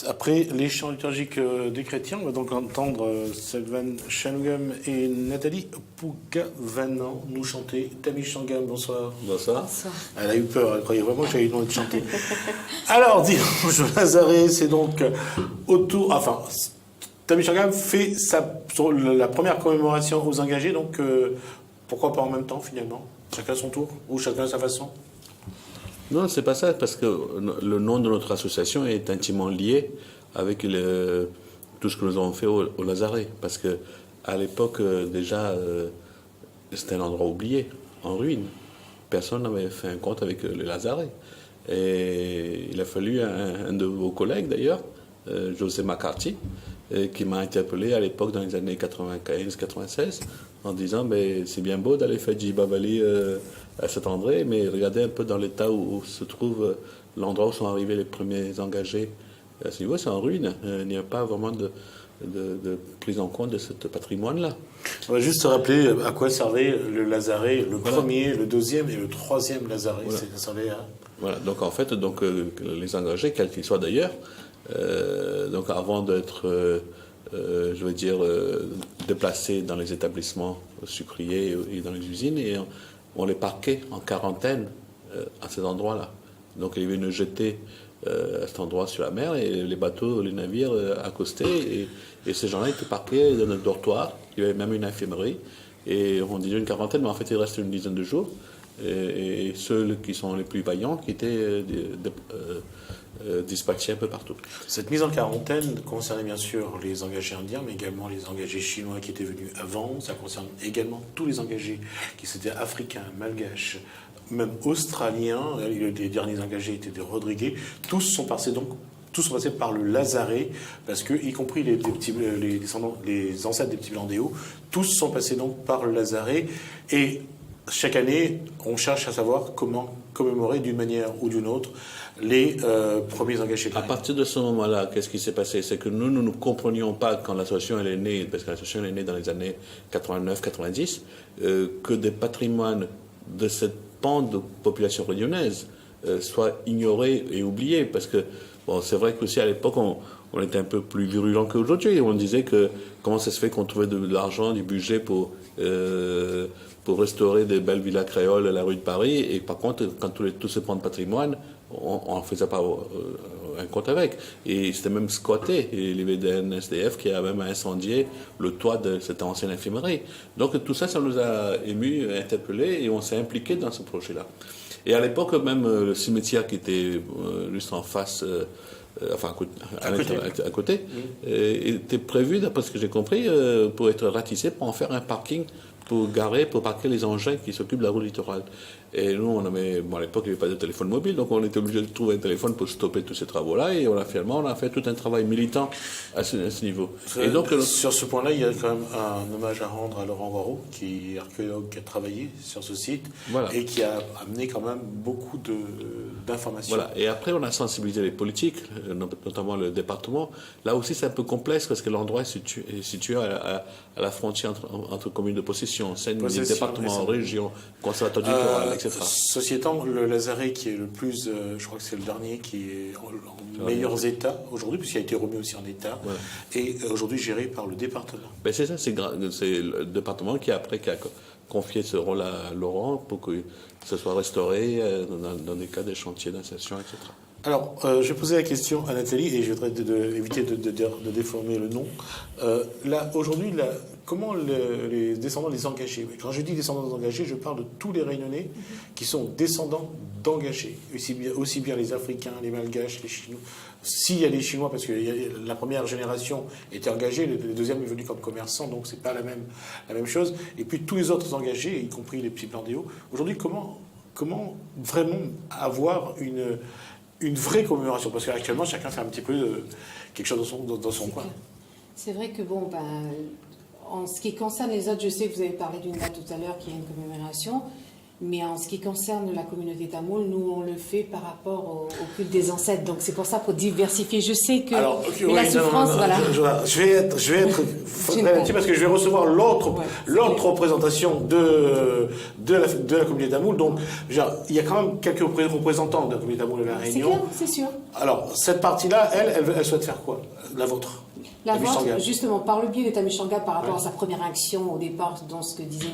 Après les chants liturgiques des chrétiens, on va donc entendre Selvan Shanugam et Nathalie Pougavanan nous chanter Tammy Shangam. Bonsoir. Bonsoir. Elle a eu peur, elle croyait vraiment que j'avais demandé de chanter. Alors, dimanche Lazare, c'est donc autour. Enfin, Tammy Shangam fait la première commémoration aux engagés, donc pourquoi pas en même temps finalement? Chacun son tour ou chacun à sa façon? Non, c'est pas ça, parce que le nom de notre association est intimement lié avec tout ce que nous avons fait au Lazaret. Parce que à l'époque, déjà, c'était un endroit oublié, en ruine. Personne n'avait fait un compte avec le Lazaret. Et il a fallu un de vos collègues, d'ailleurs, José McCarthy, qui m'a interpellé à l'époque, dans les années 95-96, en disant c'est bien beau d'aller faire Djibabali à cet endroit, mais regardez un peu dans l'état où se trouve l'endroit où sont arrivés les premiers engagés. À ce niveau, c'est en ruine. Il n'y a pas vraiment de prise en compte de ce patrimoine-là. On va juste se rappeler à quoi servait le Lazaret, le premier, le deuxième et le troisième Lazaret. Voilà. Ça servait à... Voilà, donc en fait, les engagés, quels qu'ils soient d'ailleurs, donc avant d'être, je veux dire, déplacés dans les établissements sucriers et dans les usines, et on les parquait en quarantaine à cet endroit-là. Donc il y avait une jetée à cet endroit sur la mer, et les bateaux, les navires accostaient, et ces gens-là étaient parqués dans notre dortoir. Il y avait même une infirmerie, et on disait une quarantaine, mais en fait il restait une dizaine de jours. Et ceux qui sont les plus vaillants qui étaient dispatchés un peu partout. Cette mise en quarantaine concernait bien sûr les engagés indiens, mais également les engagés chinois qui étaient venus avant. Ça concerne également tous les engagés qui étaient africains, malgaches, même australiens. Les derniers engagés étaient des Rodriguez. Tous sont passés par le Lazaret, parce que, y compris les ancêtres des petits Blandéos, tous sont passés donc par le Lazaret. Et chaque année, on cherche à savoir comment commémorer d'une manière ou d'une autre les premiers engagés. À partir de ce moment-là, qu'est-ce qui s'est passé? C'est que nous ne comprenions pas, quand l'association est née, parce que l'association est née dans les années 89-90, que des patrimoines de cette pan de population réunionnaise soient ignorés et oubliés. Parce que, bon, c'est vrai qu'aussi à l'époque, on était un peu plus virulent qu'aujourd'hui. On disait que comment ça se fait qu'on trouvait de l'argent, du budget pour restaurer des belles villas créoles à la rue de Paris, et par contre, quand tous ces pans de patrimoine, on ne faisait pas un compte avec. Et c'était même squatté. Et il y avait des SDF qui a même incendié le toit de cette ancienne infirmerie. Donc tout ça, ça nous a émus, interpellés, et on s'est impliqués dans ce projet-là. Et à l'époque, même le cimetière qui était juste en face, enfin à côté, était prévu, d'après ce que j'ai compris, pour être ratissé, pour en faire un parking pour parquer les engins qui s'occupent de la route littorale. Et nous, à l'époque, il n'y avait pas de téléphone mobile, donc on était obligé de trouver un téléphone pour stopper tous ces travaux-là, et on a fait tout un travail militant à ce niveau. Et donc, sur ce point-là, il y a quand même un hommage à rendre à Laurent Roireau, qui est archéologue, qui a travaillé sur ce site, voilà, et qui a amené quand même beaucoup d'informations. Voilà. Et après, on a sensibilisé les politiques, notamment le département. Là aussi, c'est un peu complexe, parce que l'endroit est situé à la frontière entre communes de possession, département, région, conservatoire du littoral, etc. Ceci étant, le Lazaret qui est le plus, je crois que c'est le dernier qui est en meilleurs états aujourd'hui, puisqu'il a été remis aussi en état, voilà, et aujourd'hui géré par le département. Ben c'est ça, c'est le département qui a confié ce rôle à Laurent pour que ce soit restauré dans des cas de chantiers d'insertion, etc. Alors, je vais poser la question à Nathalie, et je voudrais éviter de déformer le nom. Là, aujourd'hui, comment les descendants des engagés, quand je dis descendants des engagés, je parle de tous les Réunionnais qui sont descendants d'engagés, aussi bien les Africains, les Malgaches, les Chinois. S'il y a les Chinois, parce que la première génération était engagée, le deuxième est venu comme commerçant, donc c'est pas la même chose. Et puis tous les autres engagés, y compris les petits Blandéos. Aujourd'hui, comment vraiment avoir une vraie commémoration, parce qu'actuellement, chacun fait un petit peu quelque chose dans son coin. C'est vrai que, en ce qui concerne les autres, je sais que vous avez parlé d'une date tout à l'heure qui est une commémoration, Mais en ce qui concerne la communauté tamoule, nous, on le fait par rapport au culte des ancêtres. Donc, c'est pour ça, pour diversifier. Je sais que la souffrance, voilà. Je vais être relatif parce que je vais recevoir l'autre représentation de la communauté tamoule. Donc, genre, il y a quand même quelques représentants de la communauté tamoule de la Réunion. C'est sûr. Alors, cette partie-là, elle souhaite faire quoi? La vôtre? La vôtre, justement, par le biais de Tamishanga, par rapport à sa première action au départ, dans ce que disait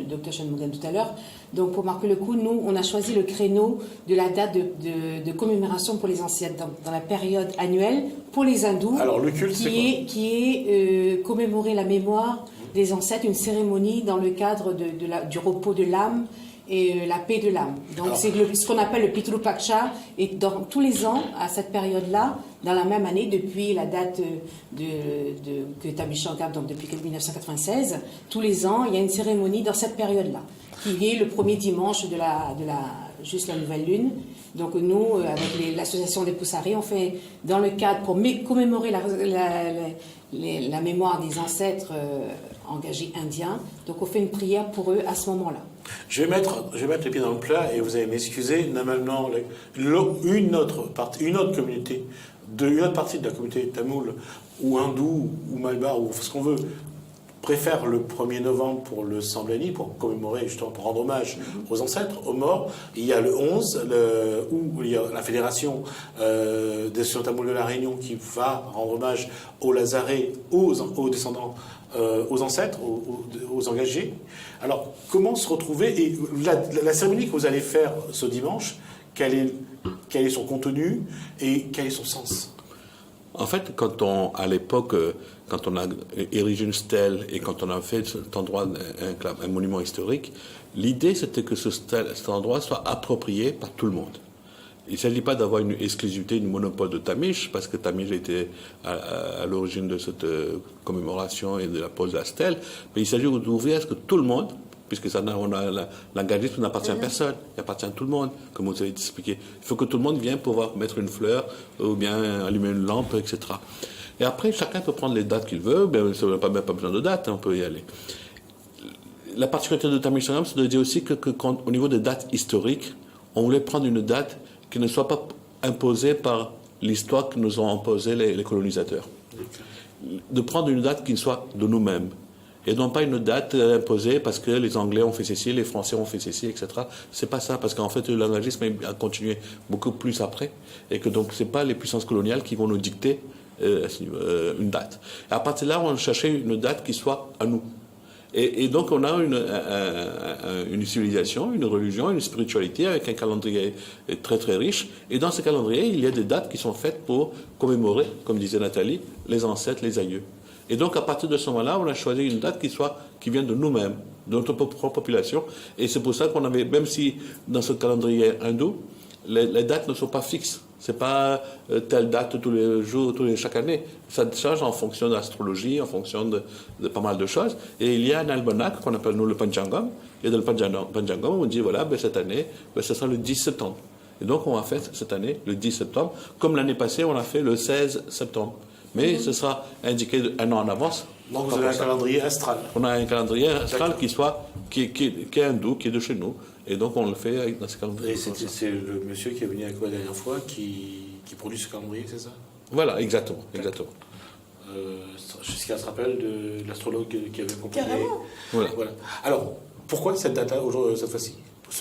Dr. Shanmugam tout à l'heure. Donc, pour marquer le coup, nous, on a choisi le créneau de la date de commémoration pour les ancêtres dans la période annuelle pour les hindous. Alors, le culte, qui est commémorer la mémoire des ancêtres, une cérémonie dans le cadre du repos de l'âme et la paix de l'âme. Donc c'est ce qu'on appelle le Pitru Paksha, et tous les ans, à cette période-là, dans la même année, depuis la date que Tamishanga, donc depuis 1996, tous les ans, il y a une cérémonie dans cette période-là, qui est le premier dimanche de juste la nouvelle lune. Donc nous, avec l'association des Poussari, on fait dans le cadre pour commémorer la mémoire des ancêtres engagés indiens. Donc on fait une prière pour eux à ce moment-là. Je vais mettre les pieds dans le plat et vous allez m'excuser. Normalement, une autre partie de la communauté tamoule ou hindoue ou malbar ou ce qu'on veut préfère le 1er novembre pour le Samblani, pour commémorer, justement, pour rendre hommage aux ancêtres, aux morts. Il y a le 11, où il y a la Fédération des associations tamoules de la Réunion qui va rendre hommage aux Lazarés, aux descendants, aux ancêtres, aux engagés. Alors, comment se retrouver? Et la cérémonie que vous allez faire ce dimanche, quel est son contenu et quel est son sens? En fait, à l'époque, quand on a érigé une stèle et quand on a fait cet endroit un monument historique, l'idée c'était que cet endroit soit approprié par tout le monde. Il ne s'agit pas d'avoir une exclusivité, une monopole de Tamish, parce que Tamish était à l'origine de cette commémoration et de la pose de la stèle, mais il s'agit d'ouvrir à ce que tout le monde, puisque l'engagisme n'appartient à personne, il appartient à tout le monde, comme vous avez expliqué. Il faut que tout le monde vienne pouvoir mettre une fleur, ou bien allumer une lampe, etc. Et après, chacun peut prendre les dates qu'il veut, ça n'a pas besoin de date, on peut y aller. La particularité de Tamish Sangam, c'est de dire aussi qu'au niveau des dates historiques, on voulait prendre une date qui ne soit pas imposée par l'histoire que nous ont imposé les colonisateurs. De prendre une date qui soit de nous-mêmes. Et non pas une date imposée parce que les Anglais ont fait ceci, les Français ont fait ceci, etc. C'est pas ça, parce qu'en fait, l'engagement a continué beaucoup plus après, et que donc c'est pas les puissances coloniales qui vont nous dicter une date. Et à partir de là, on cherchait une date qui soit à nous. Et donc on a une civilisation, une religion, une spiritualité avec un calendrier très très riche. Et dans ce calendrier, il y a des dates qui sont faites pour commémorer, comme disait Nathalie, les ancêtres, les aïeux. Et donc, à partir de ce moment-là, on a choisi une date qui vient de nous-mêmes, de notre propre population. Et c'est pour ça qu'on avait, même si dans ce calendrier hindou, les dates ne sont pas fixes. C'est pas telle date tous les jours, chaque année. Ça change en fonction de l'astrologie, en fonction de pas mal de choses. Et il y a un almanach qu'on appelle nous le Panchangam. Et dans le Panchangam, on dit voilà, cette année, ce sera le 10 septembre. Et donc, on va faire cette année le 10 septembre. Comme l'année passée, on a fait le 16 septembre. Mais ce sera indiqué un an en avance. Donc vous avez un calendrier astral. On a un calendrier astral qui est hindou, qui est de chez nous. Et donc on le fait dans ce calendrier. Et c'est le monsieur qui est venu avec moi la dernière fois qui produit ce calendrier, c'est ça? Voilà, exactement. Jusqu'à se rappelle de l'astrologue qui avait composé. Carrément. Voilà. Alors, pourquoi cette date-là, cette fois-ci?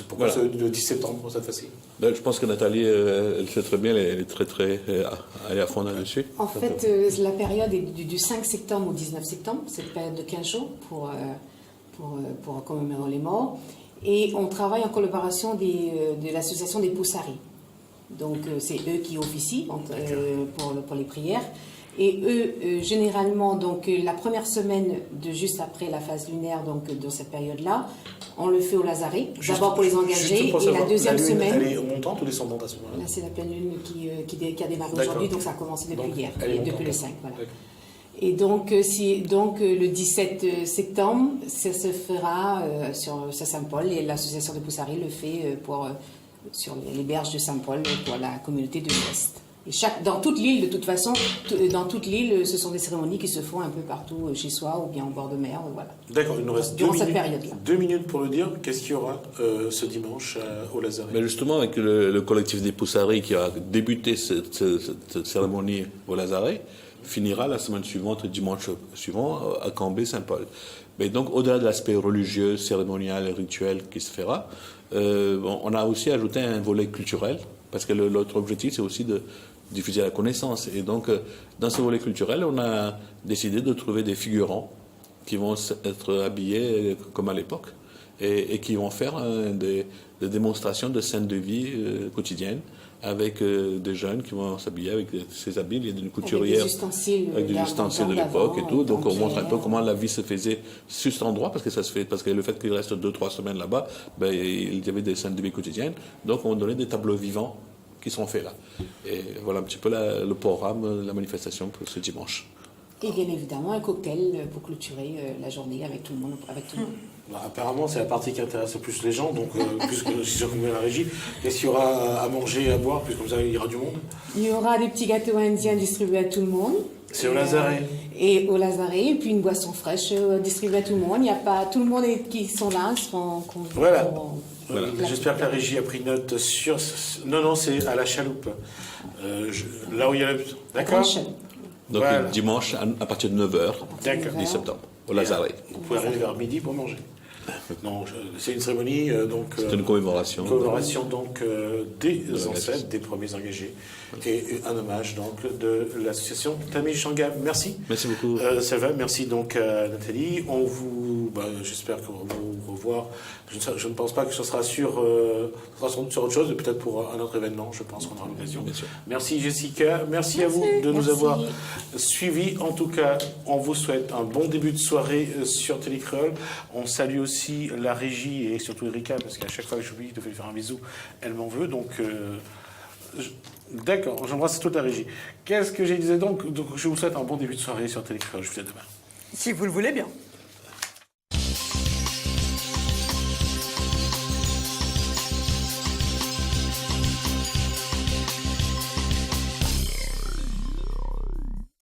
Pourquoi le 10 septembre, cette fois-ci? Je pense que Nathalie, elle sait très bien, elle est très elle est à fond là-dessus. En fait, la période est du 5 septembre au 19 septembre, c'est une période de 15 jours pour commémorer les morts. Et on travaille en collaboration de l'association des Poussari. Donc c'est eux qui officient pour les prières. Et eux, généralement, donc la première semaine juste après la phase lunaire, donc dans cette période-là, on le fait au Lazaret, d'abord pour les engagés, et la deuxième semaine... Elle est montante ou descendante à ce moment-là? Là, c'est la pleine lune qui a démarré aujourd'hui, donc ça a commencé depuis hier, depuis le 5, voilà. Et donc, le 17 septembre, ça se fera sur Saint-Paul, et l'association de Poussari le fait sur les berges de Saint-Paul pour la communauté de l'Ouest. Et dans toute l'île, de toute façon, dans toute l'île, ce sont des cérémonies qui se font un peu partout chez soi ou bien au bord de mer. Voilà. D'accord, il nous reste durant cette période-là. 2 minutes pour le dire. Qu'est-ce qu'il y aura ce dimanche au Lazaret? Mais justement, avec le collectif des Poussarets qui a débuté cette cérémonie au Lazaret, finira la semaine suivante, dimanche suivant, à Cambé-Saint-Paul. Mais donc, au-delà de l'aspect religieux, cérémonial et rituel qui se fera, on a aussi ajouté un volet culturel, parce que l'autre objectif, c'est aussi de diffuser la connaissance. Et donc, dans ce volet culturel, on a décidé de trouver des figurants qui vont être habillés comme à l'époque et qui vont faire des démonstrations de scènes de vie quotidiennes avec des jeunes qui vont s'habiller avec ces habits. Il y a une couturière avec des ustensiles de l'époque et tout. Donc on montre un peu comment la vie se faisait sur cet endroit, parce que le fait qu'il reste 2-3 semaines là-bas, il y avait des scènes de vie quotidiennes. Donc on donnait des tableaux vivants qui sont faits là. Et voilà un petit peu le programme, la manifestation pour ce dimanche. Et bien évidemment, un cocktail pour clôturer la journée avec tout le monde. Apparemment, c'est la partie qui intéresse le plus les gens, donc puisque si j'ai compris la régie, qu'est-ce qu'il y aura à manger et à boire, puisque comme ça, il y aura du monde? Il y aura des petits gâteaux indiens distribués à tout le monde. C'est au Lazaret. Et au Lazaret, et puis une boisson fraîche distribuée à tout le monde. Il n'y a pas tout le monde qui sont là, seront voilà. J'espère que la régie a pris note sur. Non, c'est à la chaloupe. Là où il y a la. D'accord. Donc voilà. Dimanche à partir de 9h, 10 septembre, au Lazaret. Vous pouvez arriver vers midi pour manger. Non, c'est une cérémonie donc. C'est une commémoration. Donc des ancêtres, des premiers engagés, et un hommage donc de l'association Tamil Shangam. Merci. Merci beaucoup. Salva, merci donc Nathalie. J'espère qu'on va vous revoir. Je ne pense pas que ce sera sur autre chose, peut-être pour un autre événement. Je pense qu'on aura l'occasion. Merci Jessica. Merci à vous de nous avoir suivis. En tout cas, on vous souhaite un bon début de soirée sur Télécréole. On salue aussi la régie et surtout Erika, parce qu'à chaque fois que j'oublie de lui faire un bisou, elle m'en veut. Donc, d'accord, j'embrasse toute la régie. Qu'est-ce que j'ai dit donc je vous souhaite un bon début de soirée sur Télécréole. Je vous dis à demain. Si vous le voulez bien.